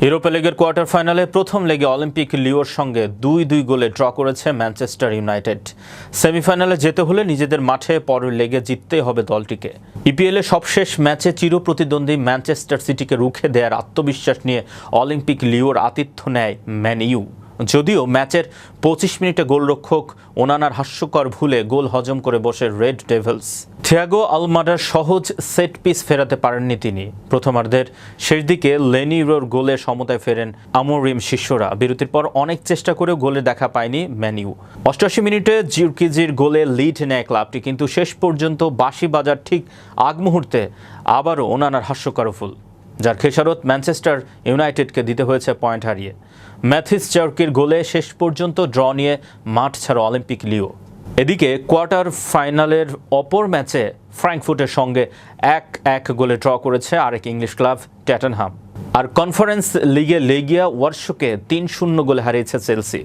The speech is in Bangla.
ইউরোপা লিগের কোয়ার্টার ফাইনালে প্রথম লেগে অলিম্পিক লিওর সঙ্গে ২-২ গোলে ড্র করেছে ম্যানচেস্টার ইউনাইটেড। সেমিফাইনালে যেতে হলে নিজেদের মাঠে পরের লেগে জিততেই হবে দলটিকে। ইপিএলে সবশেষ ম্যাচে চিরপ্রতিদ্বন্দ্বী ম্যানচেস্টার সিটিকে রুখে দেওয়ার আত্মবিশ্বাস নিয়ে অলিম্পিক লিওর আতিথ্য নেয় ম্যান ইউ। যদিও ম্যাচের ২৫ মিনিটে গোলরক্ষক ওনানার হাস্যকর ভুলে গোল হজম করে বসে রেড ডেভিলস। থিয়াগো আলমাডার সহজ সেট পিস ফেরাতে পারেননি তিনি। প্রথমার্ধের শেষ দিকে লেনিরোর গোলে সমতায় ফেরেন আমোরিম শিষ্যরা। বিরতির পর অনেক চেষ্টা করেও গোলে দেখা পায়নি ম্যান ইউ। ৮৮ মিনিটে জিরকিজির গোলে লিড নেয় ক্লাবটি, কিন্তু শেষ পর্যন্ত বাঁশি বাজার ঠিক আগ মুহূর্তে আবারও ওনানার হাস্যকর ভুল, যার খেসারত ম্যানচেস্টার ইউনাইটেডকে দিতে হয়েছে পয়েন্ট হারিয়ে। ম্যাথিস চার্কির গোলে শেষ পর্যন্ত ড্র নিয়ে মাঠ ছাড়া অলিম্পিক লিও। এদিকে কোয়ার্টার ফাইনালের অপর ম্যাচে ফ্র্যাঙ্কফুর্টের সঙ্গে ১-১ গোলে ড্র করেছে আরেক ইংলিশ ক্লাব টটেনহাম। আর কনফারেন্স লিগে লেগিয়া ওয়ারশোকে ৩-০ গোলে হারিয়েছে চেলসি।